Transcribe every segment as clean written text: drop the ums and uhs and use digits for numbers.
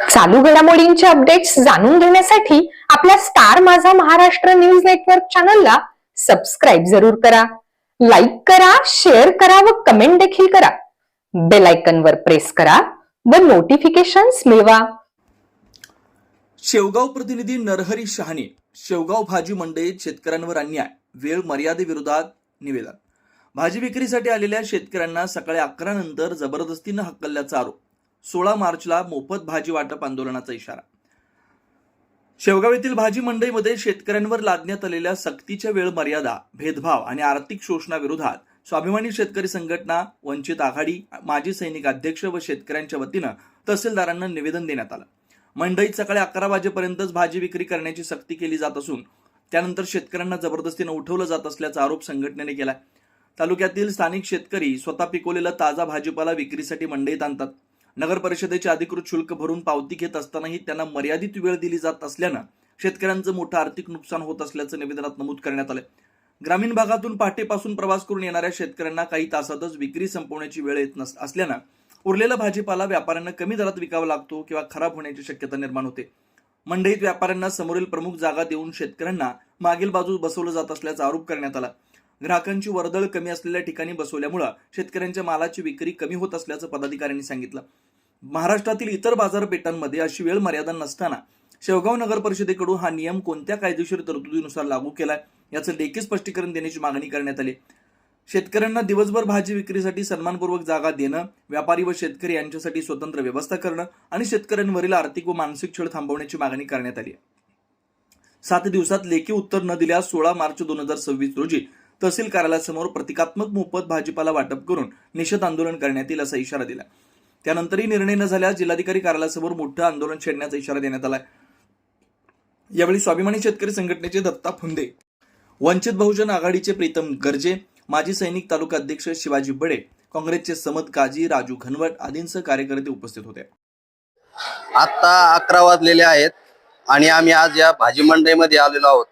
चालू घडामोडींचे अपडेट्स जाणून घेण्यासाठी आपल्या स्टार माझा महाराष्ट्र न्यूज नेटवर्क चॅनलला सबस्क्राईब जरूर करा, लाईक करा, शेअर करा व कमेंट देखील करा. बेल आयकॉन वर प्रेस करा व नोटिफिकेशन्स मिळवा. शेवगाव प्रतिनिधी नरहरी शहाणे. शेवगाव भाजी मंडईत शेतकऱ्यांवर अन्याय, वेळ मर्यादेविरोधात निवेदन. भाजी विक्रीसाठी आलेल्या शेतकऱ्यांना सकाळी 11 नंतर जबरदस्तीनं हकलल्याचा आरोप. 16 मार्चला मोफत भाजी वाटप आंदोलनाचा इशारा. शेवगाव येथील भाजी मंडईमध्ये शेतकऱ्यांवर लादण्यात आलेल्या सक्तीच्या वेळ मर्यादा, भेदभाव आणि आर्थिक शोषणाविरोधात स्वाभिमानी शेतकरी संघटना, वंचित आघाडी, माजी सैनिक अध्यक्ष व शेतकऱ्यांच्या वतीनं तहसीलदारांना निवेदन देण्यात आलं. मंडईत सकाळी 11 वाजेपर्यंतच भाजी विक्री करण्याची सक्ती केली जात असून त्यानंतर शेतकऱ्यांना जबरदस्तीनं उठवलं जात असल्याचा आरोप संघटनेने केला. तालुक्यातील स्थानिक शेतकरी स्वतः पिकवलेला ताजा भाजीपाला विक्रीसाठी मंडईत आणतात. नगर परिषदेचे अधिकृत शुल्क भरून पावती घेत असतानाही त्यांना मर्यादित वेळ दिली जात असल्यानं शेतकऱ्यांचं मोठं आर्थिक नुकसान होत असल्याचं निवेदनात नमूद करण्यात आलं. ग्रामीण भागातून पहाटेपासून प्रवास करून येणाऱ्या शेतकऱ्यांना काही तासातच विक्री संपवण्याची वेळ येत असल्यानं उरलेला भाजीपाला व्यापाऱ्यांना कमी दरात विकावा लागतो किंवा खराब होण्याची शक्यता निर्माण होते. मंडईत व्यापाऱ्यांना समोरील प्रमुख जागा देऊन शेतकऱ्यांना मागील बाजूस बसवलं जात असल्याचा आरोप करण्यात आला. ग्राहकांची वर्दळ कमी असलेल्या ठिकाणी बसवल्यामुळे शेतकऱ्यांच्या मालाची विक्री कमी होत असल्याचं पदाधिकाऱ्यांनी सांगितलं. महाराष्ट्रातील इतर बाजारपेठांमध्ये अशी वेळ मर्यादा नसताना शेवगाव नगर परिषदेकडून हा नियम कोणत्या कायदेशीर तरतुदीनुसार लागू केलाय याचं लेखी स्पष्टीकरण देण्याची मागणी करण्यात आली. शेतकऱ्यांना दिवसभर भाजी विक्रीसाठी सन्मानपूर्वक जागा देणं, व्यापारी व शेतकरी यांच्यासाठी स्वतंत्र व्यवस्था करणं आणि शेतकऱ्यांवरील आर्थिक व मानसिक छळ थांबवण्याची मागणी करण्यात आली. 7 दिवसात लेखी उत्तर न दिल्यास 16 मार्च 2026 रोजी तहसील कार्यालयासमोर प्रतिकात्मक मोफत भाजीपाला वाटप करून निषेध आंदोलन करण्यात येईल असा इशारा दिला. त्यानंतरही निर्णय न झाल्यास जिल्हाधिकारी कार्यालयासमोर मोठं आंदोलन छेडण्याचा इशारा देण्यात आला. यावेळी स्वाभिमानी शेतकरी संघटनेचे दत्ता फुंदे, वंचित बहुजन आघाडीचे प्रीतम गर्जे, माजी सैनिक तालुका अध्यक्ष शिवाजी बडे, काँग्रेसचे समद काजी, राजू घनवट आदींसह कार्यकर्ते उपस्थित होते. आता 11 वाजलेले आहेत आणि आम्ही आज या भाजी मंडईमध्ये आलेलो आहोत.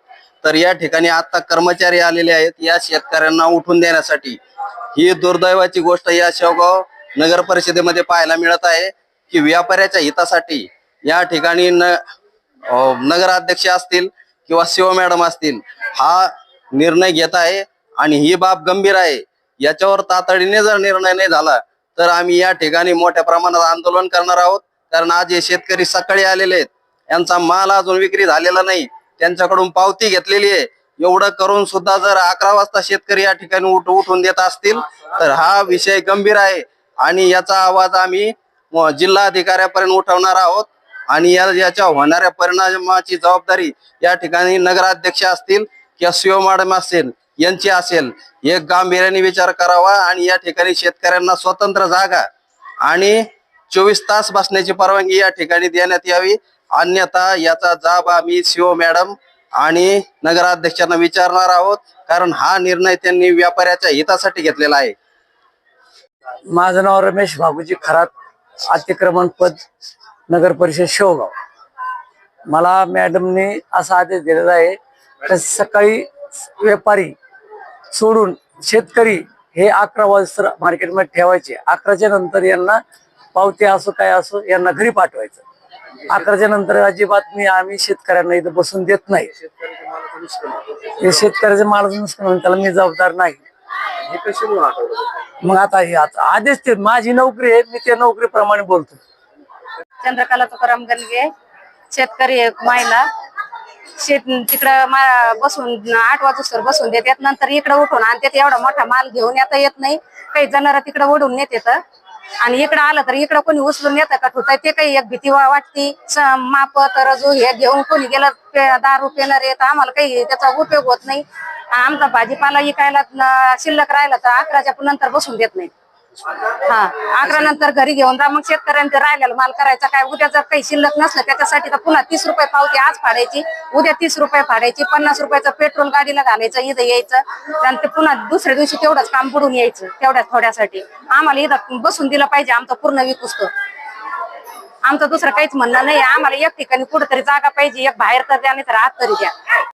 तर या ठिकाणी आता कर्मचारी आलेले आहेत या शेतकऱ्यांना उठून देण्यासाठी. ही दुर्दैवाची गोष्ट या शेवगाव नगर परिषदेमध्ये पाहायला मिळत आहे की व्यापाऱ्याच्या हितासाठी या ठिकाणी नगराध्यक्ष असतील किंवा शिव मॅडम असतील हा निर्णय घेत आहे आणि ही बाब गंभीर आहे. याच्यावर तातडीने जर निर्णय नाही झाला तर आम्ही या ठिकाणी मोठ्या प्रमाणात आंदोलन करणार आहोत. कारण आज हे शेतकरी सकाळी आलेले आहेत, यांचा माल अजून विक्री झालेला नाही, त्यांच्याकडून पावती घेतलेली आहे. एवढं करून सुद्धा जर 11 वाजता शेतकरी या ठिकाणी उठून देत असतील तर हा विषय गंभीर आहे आणि याचा आवाज आम्ही जिल्हा अधिकाऱ्यापर्यंत उठवणार आहोत आणि याच्या होणाऱ्या परिणामाची जबाबदारी या ठिकाणी नगराध्यक्ष असतील किंवा सीओ मॅडम असेल यांची असेल. एक गांभीर्याने विचार करावा आणि या ठिकाणी शेतकऱ्यांना स्वतंत्र जागा आणि 24 तास बसण्याची परवानगी या ठिकाणी देण्यात यावी. अन्यथा याचा जाब आम्ही सीओ मॅडम आणि नगराध्यक्षांना विचारणार आहोत, कारण हा निर्णय त्यांनी व्यापाऱ्याच्या हितासाठी घेतलेला आहे. माझं नाव रमेश भागूजी खरात, अतिक्रमण पद, नगर परिषद शेवगाव. मला मॅडमने असा आदेश दिलेला आहे की सकाळी व्यापारी सोडून शेतकरी हे 11 वाजता मार्केटमध्ये ठेवायचे. 11च्या नंतर यांना पावती असो काय असो यांना घरी पाठवायचं. 11च्या नंतर अजिबात आम्ही शेतकऱ्यांना इथं बसून देत नाही. हे शेतकऱ्याचे मालाचं नुकसान म्हणून त्याला मी जबाबदार नाही. मग आता हे आदेश ते माझी नोकरी आहे, मी त्या नोकरीप्रमाणे बोलतो. चंद्रकला तुकाराम गणगे, शेतकरी एक महिला. तिकडं बसून 8 वाजता बसून देतात, नंतर इकडं उठून आणतात. एवढा मोठा माल घेऊन येत नाही. काही जनावर तिकडं ओढून नेत येतं आणि इकडं आलं तर इकडं कोणी उचलून येतं का ठुताय ते काही एक भीती वाटती. माप तरजू हे घेऊन कोणी गेलं दारू पिणार येत, आम्हाला काही त्याचा उपयोग होत नाही. आमचा भाजीपाला इकायला शिल्लक राहिला तर 11च्या नंतर बसून देत नाही. 11 नंतर घरी घेऊन जा. मग शेतकऱ्यांचं राहिलेला माल करायचा काय? उद्या जर काही शिल्लक नसलं त्याच्यासाठी तर पुन्हा 30 रुपये पावती आज फाडायची, उद्या 30 रुपये फाडायची, 50 रुपयाचं पेट्रोल गाडीला घालायचं, इथं यायचं आणि ते पुन्हा दुसऱ्या दिवशी तेवढंच काम बुडून यायचं. तेवढ्या थोड्यासाठी आम्हाला इथं बसून दिलं पाहिजे. आमचं पूर्ण विकुसतो. आमचं दुसरं काहीच म्हणणं नाही. आम्हाला एक ठिकाणी कुठेतरी जागा पाहिजे, एक बाहेर तर द्या नाही तर आत तरी द्या.